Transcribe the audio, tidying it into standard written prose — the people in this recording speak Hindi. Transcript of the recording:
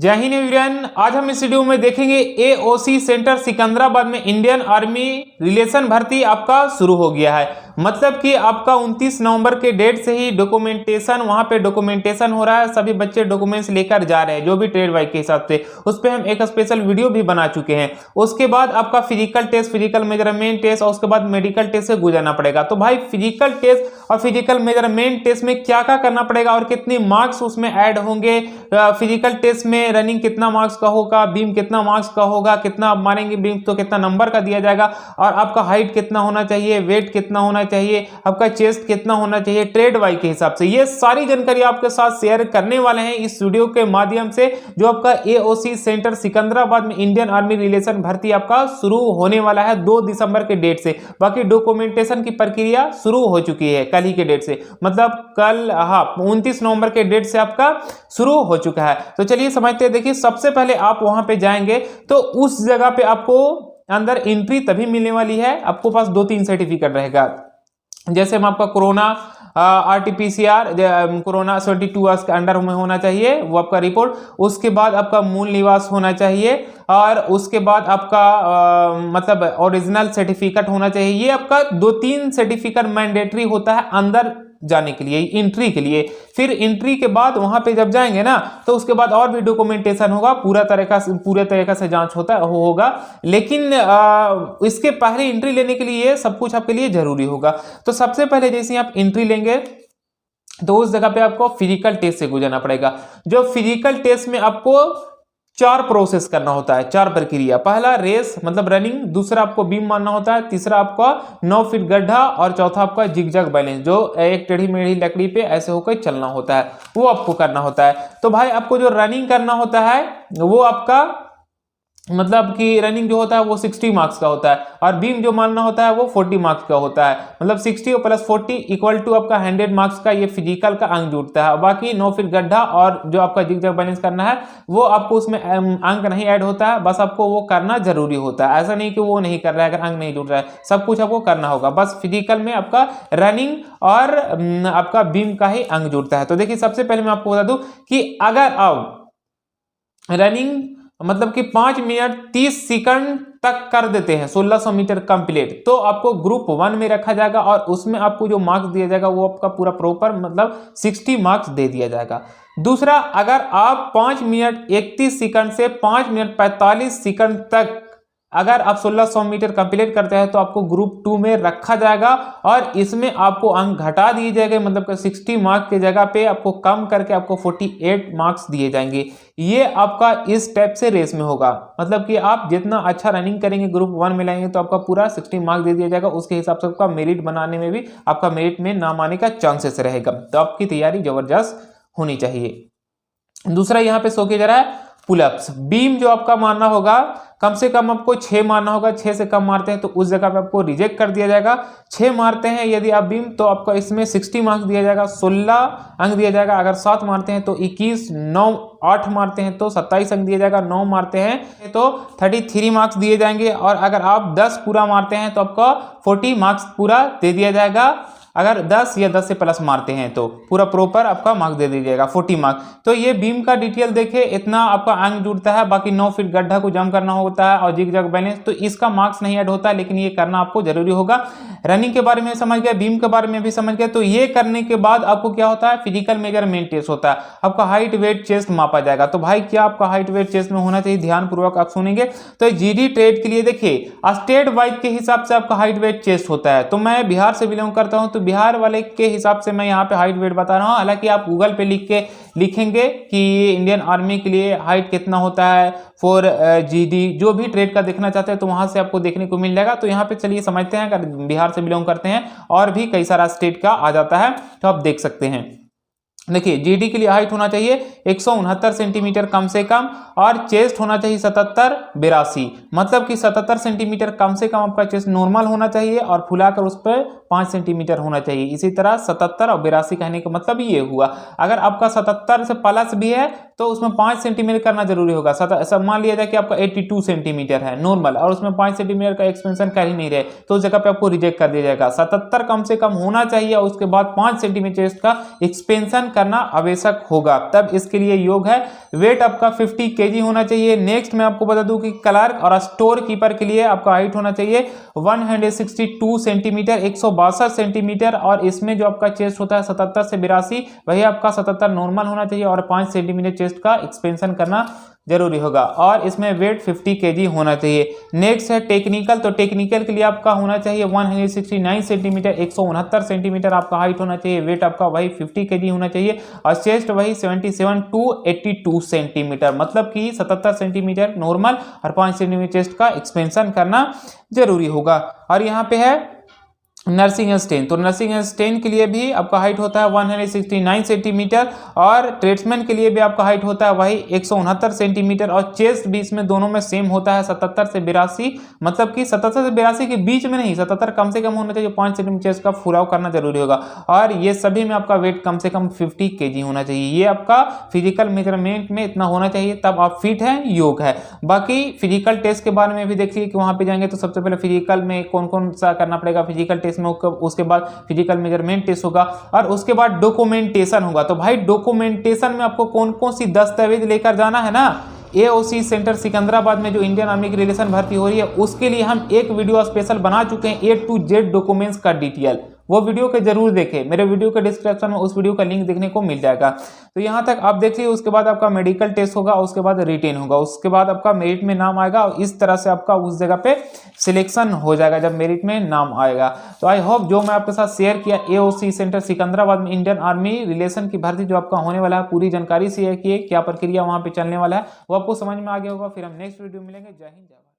जय हिंद एवरीवन। आज हम इस वीडियो में देखेंगे एओसी सेंटर सिकंदराबाद में इंडियन आर्मी रिलेशन भर्ती आपका शुरू हो गया है। मतलब कि आपका 29 नवंबर के डेट से ही डॉक्यूमेंटेशन वहां पे डॉक्यूमेंटेशन हो रहा है। सभी बच्चे डॉक्यूमेंट्स लेकर जा रहे हैं जो भी ट्रेड वाइज के हिसाब से। उस पर हम एक स्पेशल वीडियो भी बना चुके हैं। उसके बाद आपका physical test, physical measurement test और उसके बाद मेडिकल टेस्ट से गुजरना पड़ेगा। तो भाई फिजिकल टेस्ट और फिजिकल मेजरमेंट टेस्ट में क्या क्या करना पड़ेगा और कितने मार्क्स उसमें ऐड होंगे। फिजिकल टेस्ट में रनिंग कितना मार्क्स का होगा, बीम कितना मार्क्स का होगा, कितना आप मारेंगे बीम तो कितना नंबर का दिया जाएगा, और आपका हाइट कितना होना चाहिए, वेट कितना होना चाहिए, आपका चेस्ट कितना होना चाहिए ट्रेड वाइज के हिसाब से। ये सारी जानकारी आपके साथ शेयर करने वाले हैं इस वीडियो के माध्यम से, जो आपका एओसी सेंटर सिकंदराबाद में इंडियन आर्मी रिलेशन भर्ती आपका शुरू होने वाला है 2 दिसंबर के डेट से। बाकी डॉक्यूमेंटेशन की प्रक्रिया शुरू हो चुकी है कल ही के डेट से, मतलब कल 29 नवंबर के डेट से आपका शुरू हो चुका है। तो चलिए समझते हैं। देखिए सबसे पहले आप वहां पे जाएंगे तो उस जगह पे आपको अंदर एंट्री तभी मिलने वाली है, आपको पास 2-3 सर्टिफिकेट रहेगा। जैसे हम आपका कोरोना आरटीपीसीआर कोरोना 72 आवर्स के अंडर में होना चाहिए वो आपका रिपोर्ट, उसके बाद आपका मूल निवास होना चाहिए, और उसके बाद आपका मतलब ओरिजिनल सर्टिफिकेट होना चाहिए। ये आपका 2-3 सर्टिफिकेट मैंडेटरी होता है अंदर जाने के लिए, एंट्री के लिए। फिर एंट्री के बाद वहां पे जब जाएंगे ना तो उसके बाद और भी डॉक्यूमेंटेशन होगा, पूरे तरीका से जांच होगा। लेकिन इसके पहले एंट्री लेने के लिए सब कुछ आपके लिए जरूरी होगा। तो सबसे पहले जैसे आप एंट्री लेंगे तो उस जगह पे आपको फिजिकल टेस्ट से गुजरना पड़ेगा। जो फिजिकल टेस्ट में आपको 4 प्रोसेस करना होता है, 4 प्रक्रिया। पहला रेस मतलब रनिंग, दूसरा आपको बीम मारना होता है, तीसरा आपका 9 फीट गड्ढा, और चौथा आपका जिगजैग बैलेंस, जो एक टेढ़ी मेढ़ी लकड़ी पे ऐसे होकर चलना होता है, वो आपको करना होता है। तो भाई आपको जो रनिंग करना होता है वो आपका मतलब कि रनिंग जो होता है वो 60 मार्क्स का होता है, और बीम जो मारना होता है वो 40 मार्क्स का होता है। मतलब 60 और प्लस 40 इक्वल टू आपका 100 मार्क्स का ये फिजिकल का अंक जुड़ता है। बाकी 9 फीट गड्ढा और जो आपका जिगजैग बैलेंस करना है वो आपको उसमें अंक नहीं ऐड होता है, बस आपको वो करना जरूरी होता है। ऐसा नहीं कि वो नहीं कर रहा है अगर अंक नहीं जुड़ रहा है, सब कुछ आपको करना होगा। बस फिजिकल में आपका रनिंग और आपका बीम का ही अंक जुड़ता है। तो देखिए सबसे पहले मैं आपको बता दूं कि अगर आप रनिंग मतलब कि 5 मिनट 30 सेकंड तक कर देते हैं 1600 मीटर कंप्लीट, तो आपको ग्रुप 1 में रखा जाएगा, और उसमें आपको जो मार्क्स दिया जाएगा वो आपका पूरा प्रॉपर मतलब 60 मार्क्स दे दिया जाएगा। दूसरा, अगर आप 5 मिनट 31 सेकंड से 5 मिनट 45 सेकंड तक अगर आप 1600 मीटर कंप्लीट करते हैं तो आपको ग्रुप 2 में रखा जाएगा, और इसमें आपको अंक घटा दिए जाएंगे। मतलब कि 60 मार्क्स की जगह पे आपको कम करके आपको 48 मार्क्स दिए जाएंगे। ये आपका इस टाइप से रेस में होगा। मतलब कि आप जितना अच्छा रनिंग करेंगे ग्रुप 1 में लाएंगे तो आपका पूरा 60 मार्क्स दे दिया जाएगा। उसके हिसाब से आपका मेरिट बनाने में भी आपका मेरिट में नाम आने का चांसेस रहेगा। तो आपकी तैयारी जबरदस्त होनी चाहिए। दूसरा यहाँ पे सो के जरा है पुलअप्स। बीम जो आपका मारना होगा कम से कम आपको 6 मारना होगा। 6 से कम मारते हैं तो उस जगह पे आपको रिजेक्ट कर दिया जाएगा। 6 मारते हैं यदि आप बीम तो आपको इसमें 60 मार्क्स दिया जाएगा, 16 अंक दिया जाएगा। अगर 7 मारते हैं तो 21, 9, 8 मारते हैं तो 27 अंक दिया जाएगा, 9 मारते हैं तो 33 मार्क्स दिए जाएंगे, और अगर आप 10 पूरा मारते हैं तो आपका 40 मार्क्स पूरा दे दिया जाएगा। अगर 10 या 10 से प्लस मारते हैं तो पूरा प्रॉपर आपका मार्क्स दे दीजिएगा 40 मार्क्स। तो ये बीम का डिटेल देखे, इतना आपका अंक जुड़ता है। बाकी 9 फीट गड्ढा को जम करना होता है और जिगजैग बैलेंस, तो इसका मार्क्स नहीं ऐड होता है, लेकिन ये करना आपको जरूरी होगा। रनिंग के बारे में समझ गए, बीम के बारे में भी समझ गए। तो ये करने के बाद आपको क्या होता है, फिजिकल मेजरमेंट टेस्ट होता है। आपका हाइट वेट चेस्ट मापा जाएगा। तो भाई क्या आपका हाइट वेट चेस्ट में होना चाहिए, ध्यान पूर्वक आप सुनेंगे। तो जीडी ट्रेड के लिए देखिए स्टेट वाइज के हिसाब से आपका हाइट वेट चेस्ट होता है। तो मैं बिहार से बिलोंग करता हूं, तो बिहार वाले के हिसाब से मैं यहाँ पे हाइट वेट बता रहा हूँ। हालांकि आप गूगल पे लिखेंगे कि इंडियन आर्मी के लिए हाइट कितना होता है फॉर जीडी, जो भी ट्रेड का देखना चाहते हैं तो वहां से आपको देखने को मिल जाएगा। तो यहाँ पे चलिए समझते हैं। अगर बिहार से बिलोंग करते हैं और भी कई सारा स्टेट का आ जाता है तो आप देख सकते हैं। देखिए जीडी के लिए हाइट होना चाहिए 169 सेंटीमीटर कम से कम, और चेस्ट होना चाहिए 77-82। मतलब कि 77 सेंटीमीटर कम से कम आपका चेस्ट नॉर्मल होना चाहिए, और फुलाकर उस पर 5 सेंटीमीटर होना चाहिए। इसी तरह 77 और 82 कहने का मतलब ये हुआ। अगर आपका 77 से प्लस भी है तो उसमें 5 सेंटीमीटर करना जरूरी होगा। सब मान लिया जाए कि आपका 82 सेंटीमीटर है नॉर्मल, और उसमें 5 सेंटीमीटर का एक्सपेंशन कर ही नहीं रहे तो उस जगह पे आपको रिजेक्ट कर दिया जाएगा। 77 कम से कम होना चाहिए, और उसके बाद 5 सेंटीमीटर का एक्सपेंशन करना आवश्यक होगा, तब इसके लिए योग्य है। वेट आपका 50 केजी होना चाहिए। नेक्स्ट मैं आपको बता दूं कि क्लर्क और स्टोर कीपर के लिए आपका हाइट होना चाहिए 162 सेंटीमीटर, 162 सेंटीमीटर, और इसमें जो आपका चेस्ट होता है 77 से 82, वही आपका 77 नॉर्मल होना चाहिए और 5 सेंटीमीटर चेस्ट का एक्सपेंशन करना जरूरी होगा, और इसमें वेट 50 केजी होना चाहिए। नेक्स्ट है टेक्निकल, तो टेक्निकल के लिए आपका होना चाहिए 169 सेंटीमीटर, 169 सेंटीमीटर आपका हाइट होना चाहिए। वेट आपका वही 50 केजी होना चाहिए और चेस्ट वही 77 टू 82 सेंटीमीटर, मतलब कि 77 सेंटीमीटर नॉर्मल और 5 सेंटीमीटर चेस्ट का एक्सपेंशन करना जरूरी होगा। और यहाँ पे है नर्सिंग असिस्टेंट, तो नर्सिंग असिस्टेंट के लिए भी आपका हाइट होता है 169 सेंटीमीटर और ट्रेड्समैन के लिए भी आपका हाइट होता है वही 169 सेंटीमीटर, और चेस्ट भी इसमें दोनों में सेम होता है 77 से 82, मतलब कि 77 से 82 के बीच में नहीं, 77 कम से कम होना चाहिए, 5 सेंटीमीटर चेस्ट का फुलाव करना जरूरी होगा, और ये सभी में आपका वेट कम से कम 50 केजी होना चाहिए। ये आपका फिजिकल मेजरमेंट में इतना होना चाहिए, तब आप फिट हैं, योग है। बाकी फिजिकल टेस्ट के बारे में भी देखिए कि वहां पे जाएंगे तो सबसे पहले फिजिकल में कौन कौन सा करना पड़ेगा, फिजिकल टेस्ट में, उसके बाद फिजिकल मेजरमेंट टेस्ट होगा और उसके बाद डॉक्यूमेंटेशन होगा। तो भाई डॉक्यूमेंटेशन में आपको कौन कौन सी दस्तावेज लेकर जाना है ना, एओसी सेंटर सिकंदराबाद में जो इंडियन आर्मी की रिलेशन भर्ती हो रही है उसके लिए हम एक वीडियो स्पेशल बना चुके हैं, A to Z डॉक्यूमेंट्स का डिटेल, वो वीडियो के जरूर देखें, मेरे वीडियो के डिस्क्रिप्शन में उस वीडियो का लिंक देखने को मिल जाएगा। तो यहाँ तक आप देखिए, उसके बाद आपका मेडिकल टेस्ट होगा, उसके बाद रिटेन होगा, उसके बाद आपका मेरिट में नाम आएगा और इस तरह से आपका उस जगह पे सिलेक्शन हो जाएगा जब मेरिट में नाम आएगा। तो आई होप जो मैं आपके साथ शेयर किया एओसी सेंटर सिकंदराबाद में इंडियन आर्मी रिलेशन की भर्ती जो आपका होने वाला है, पूरी जानकारी शेयर की, क्या प्रक्रिया वहां पे चलने वाला है, वो आपको समझ में आ गया होगा। फिर हम नेक्स्ट वीडियो मिलेंगे। जय हिंद, जय भारत।